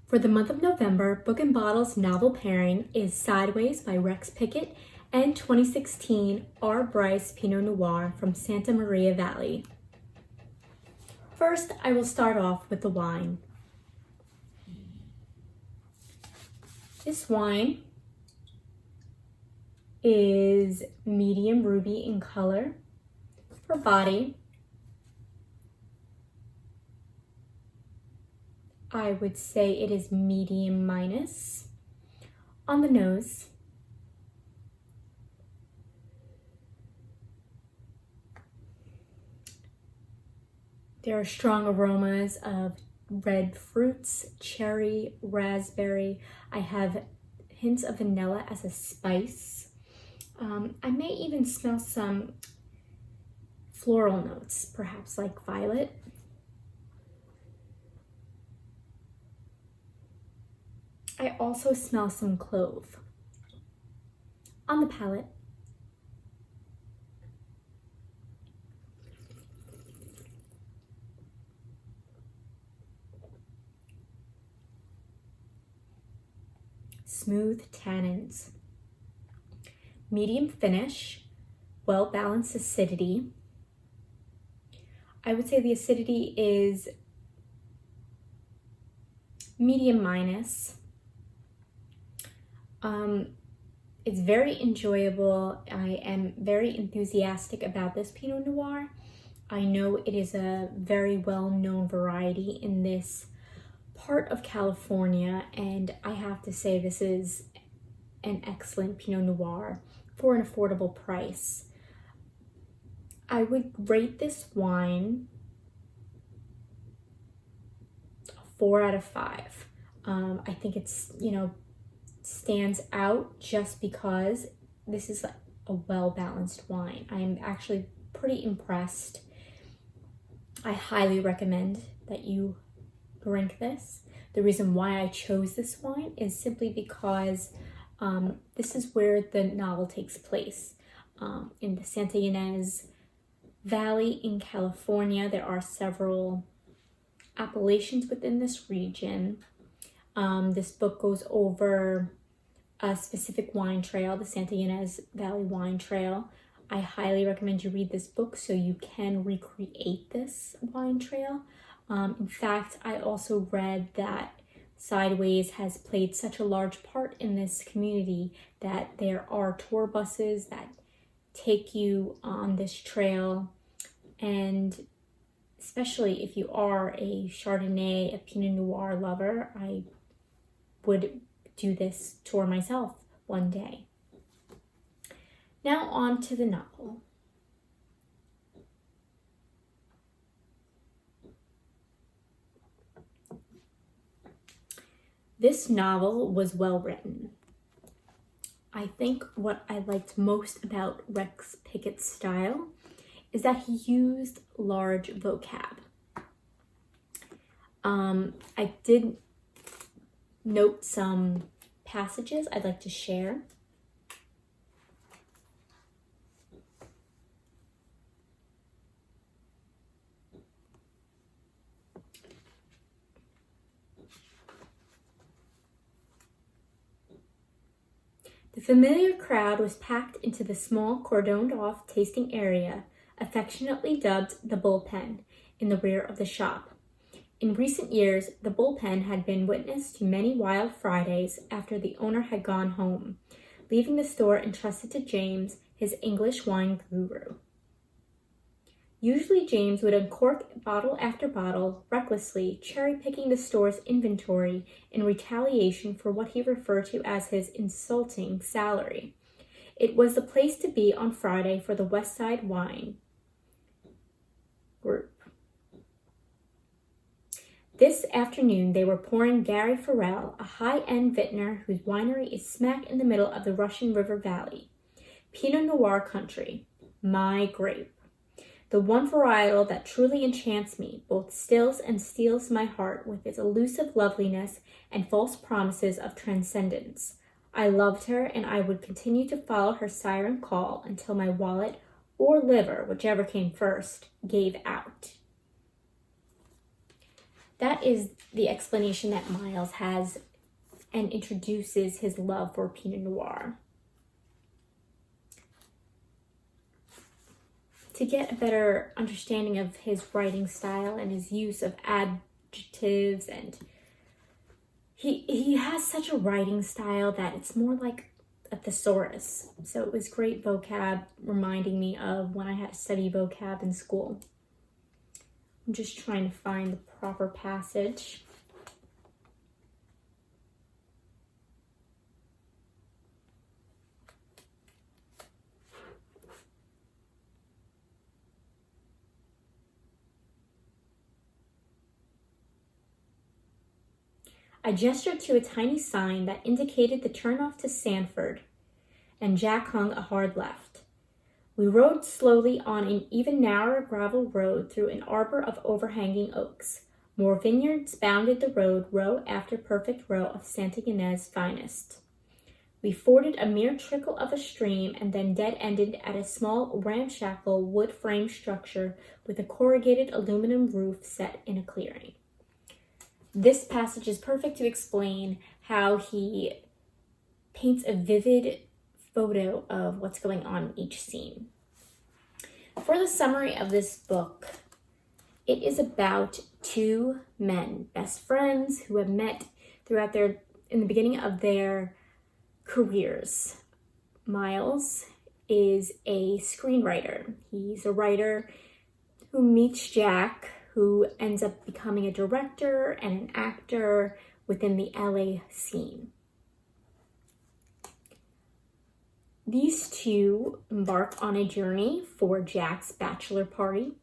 For the month of November, Book and Bottle's novel pairing is Sideways by Rex Pickett and 2016 R. Bryce Pinot Noir from Santa Maria Valley. First, I will start off with the wine. This wine is medium ruby in color. For body, I would say it is medium minus. On the nose, there are strong aromas of red fruits, cherry, raspberry. I have hints of vanilla as a spice. I may even smell some floral notes, perhaps like violet. I also smell some clove. On the palate, smooth tannins, medium finish, well-balanced acidity. I would say the acidity is medium minus. It's very enjoyable. I am very enthusiastic about this Pinot Noir. I know it is a very well-known variety in this part of California, and I have to say this is an excellent Pinot Noir for an affordable price. I would rate this wine a 4 out of 5. I think it's, stands out just because this is a well-balanced wine. I am actually pretty impressed. I highly recommend that you drink this. The reason why I chose this wine is simply because this is where the novel takes place, in the Santa Ynez Valley in California. There are several appellations within this region. This book goes over a specific wine trail, the Santa Ynez Valley Wine Trail. I highly recommend you read this book so you can recreate this wine trail. In fact, I also read that Sideways has played such a large part in this community that there are tour buses that take you on this trail. And especially if you are a Chardonnay, a Pinot Noir lover, I would do this tour myself one day. Now on to the novel. This novel was well written. I think what I liked most about Rex Pickett's style is that he used large vocab. I did note some passages I'd like to share. The familiar crowd was packed into the small cordoned-off tasting area, affectionately dubbed the bullpen, in the rear of the shop. In recent years, the bullpen had been witness to many wild Fridays after the owner had gone home, leaving the store entrusted to James, his English wine guru. Usually James would uncork bottle after bottle, recklessly cherry-picking the store's inventory in retaliation for what he referred to as his insulting salary. It was the place to be on Friday for the West Side Wine Group. This afternoon, they were pouring Gary Farrell, a high-end vintner whose winery is smack in the middle of the Russian River Valley. Pinot Noir country, my grape. The one varietal that truly enchants me, both stills and steals my heart with its elusive loveliness and false promises of transcendence. I loved her, and I would continue to follow her siren call until my wallet, or liver, whichever came first, gave out. that is the explanation that Miles has and introduces his love for Pinot Noir. To get a better understanding of his writing style and his use of adjectives, and he has such a writing style that it's more like a thesaurus. So it was great vocab, reminding me of when I had to study vocab in school. I'm just trying to find the proper passage. I gestured to a tiny sign that indicated the turnoff to Sanford, and Jack hung a hard left. We rode slowly on an even narrower gravel road through an arbor of overhanging oaks. More vineyards bounded the road, row after perfect row of Santa Ynez's finest. We forded a mere trickle of a stream and then dead-ended at a small, ramshackle wood-frame structure with a corrugated aluminum roof set in a clearing. This passage is perfect to explain how he paints a vivid photo of what's going on in each scene. For the summary of this book, it is about two men, best friends, who have met in the beginning of their careers. Miles is a screenwriter. He's a writer who meets Jack, who ends up becoming a director and an actor within the LA scene. These two embark on a journey for Jack's bachelor party.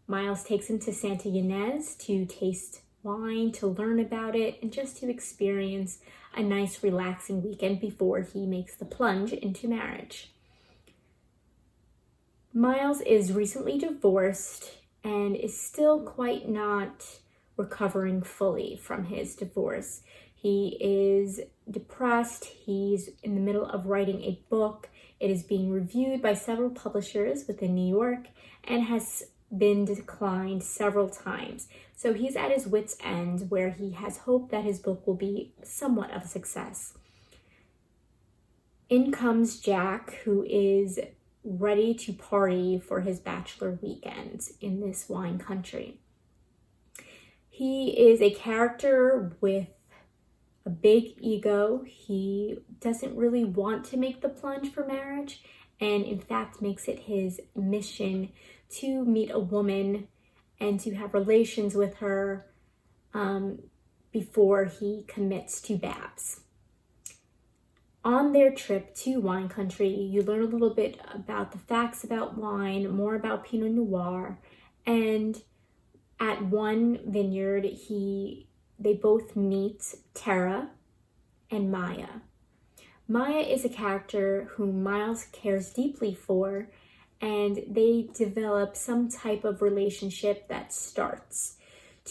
Miles takes him to Santa Ynez to taste wine, to learn about it, and just to experience a nice, relaxing weekend before he makes the plunge into marriage. Miles is recently divorced and is still quite not recovering fully from his divorce. He is depressed. He's in the middle of writing a book. It is being reviewed by several publishers within New York and has been declined several times. So he's at his wit's end, where he has hope that his book will be somewhat of a success. In comes Jack, who is ready to party for his bachelor weekend in this wine country. He is a character with a big ego. He doesn't really want to make the plunge for marriage, and in fact makes it his mission to meet a woman and to have relations with her before he commits to Babs. On their trip to wine country, you learn a little bit about the facts about wine, more about Pinot Noir, and at one vineyard, they both meet Tara and Maya. Maya is a character whom Miles cares deeply for, and they develop some type of relationship that starts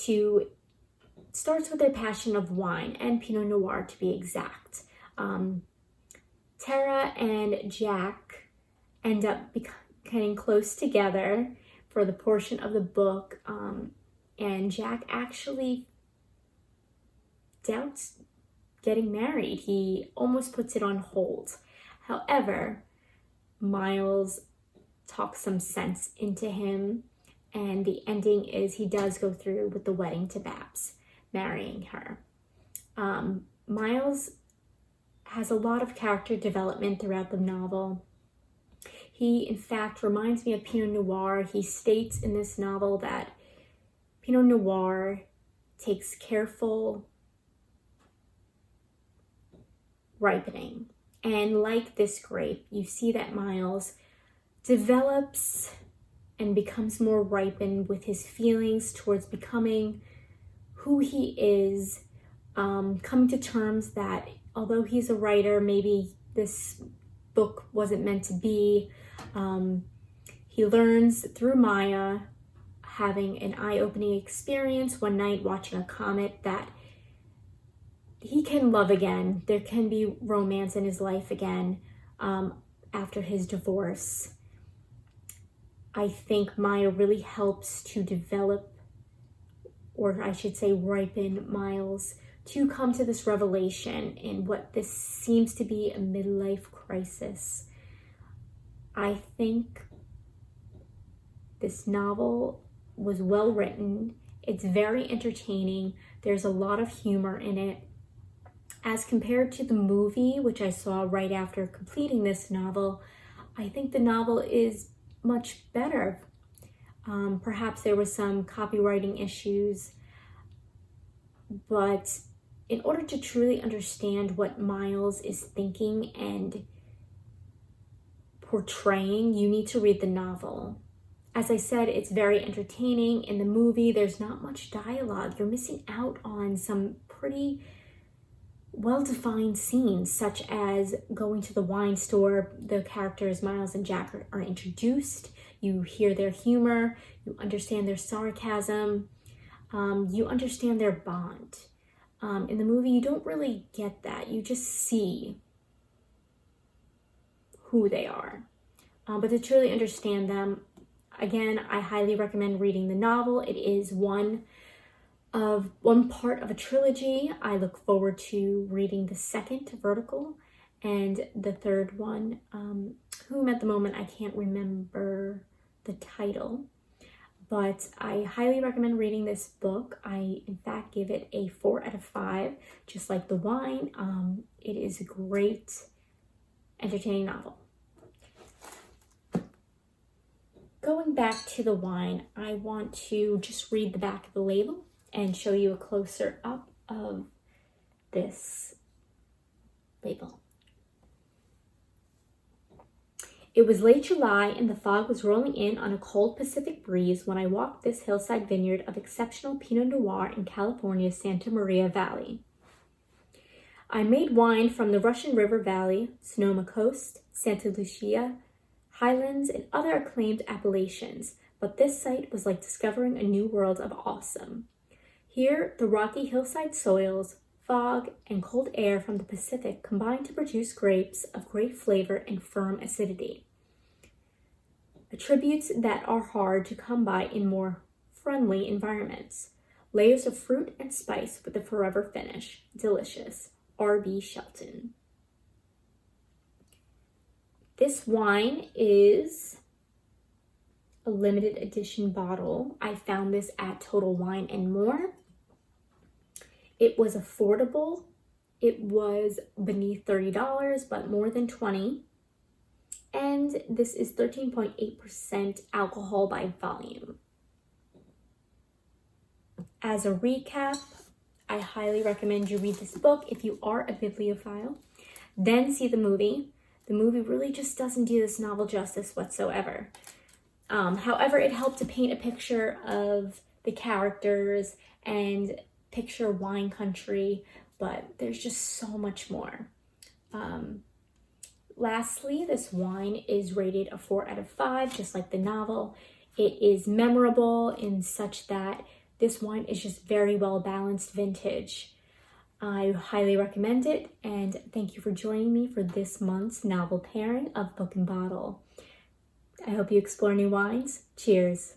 with their passion of wine and Pinot Noir, to be exact. Tara and Jack end up getting close together for the portion of the book, and Jack actually doubts getting married. He almost puts it on hold. However, Miles talks some sense into him, and the ending is he does go through with the wedding to Babs, marrying her. Miles has a lot of character development throughout the novel. He, in fact, reminds me of Pinot Noir. He states in this novel that Pinot Noir takes careful ripening. And like this grape, you see that Miles develops and becomes more ripened with his feelings towards becoming who he is, coming to terms that although he's a writer, maybe this book wasn't meant to be. He learns through Maya, having an eye-opening experience one night watching a comet, that he can love again. There can be romance in his life again after his divorce. I think Maya really helps to develop or I should say ripen Miles to come to this revelation in what this seems to be a midlife crisis. I think this novel was well written. It's very entertaining. There's a lot of humor in it. As compared to the movie, which I saw right after completing this novel, I think the novel is much better. Perhaps there was some copywriting issues, but in order to truly understand what Miles is thinking and portraying, you need to read the novel. As I said, it's very entertaining. In the movie, there's not much dialogue. You're missing out on some pretty well-defined scenes, such as going to the wine store. The characters Miles and Jack are introduced. You hear their humor, you understand their sarcasm, you understand their bond. In the movie, you don't really get that. You just see who they are. But to truly understand them, again, I highly recommend reading the novel. It is one part of a trilogy. I look forward to reading the second vertical and the third one, whom at the moment I can't remember the title, but I highly recommend reading this book. I, in fact, give it a 4 out of 5, just like The Wine. It is a great, entertaining novel. Going back to The Wine, I want to just read the back of the label and show you a closer up of this label. It was late July and the fog was rolling in on a cold Pacific breeze when I walked this hillside vineyard of exceptional Pinot Noir in California's Santa Maria Valley. I made wine from the Russian River Valley, Sonoma Coast, Santa Lucia, Highlands, and other acclaimed appellations, but this site was like discovering a new world of awesome. Here, the rocky hillside soils, fog, and cold air from the Pacific combine to produce grapes of great flavor and firm acidity. Attributes that are hard to come by in more friendly environments. Layers of fruit and spice with a forever finish. Delicious. R.B. Shelton. This wine is a limited edition bottle. I found this at Total Wine and More. It was affordable. It was beneath $30, but more than $20. And this is 13.8% alcohol by volume. As a recap, I highly recommend you read this book if you are a bibliophile. Then see the movie. The movie really just doesn't do this novel justice whatsoever. However, it helped to paint a picture of the characters and picture wine country, but there's just so much more. Lastly, this wine is rated a 4 out of 5, just like the novel. It is memorable in such that this wine is just very well balanced vintage. I highly recommend it, and thank you for joining me for this month's novel pairing of Book and Bottle. I hope you explore new wines. Cheers.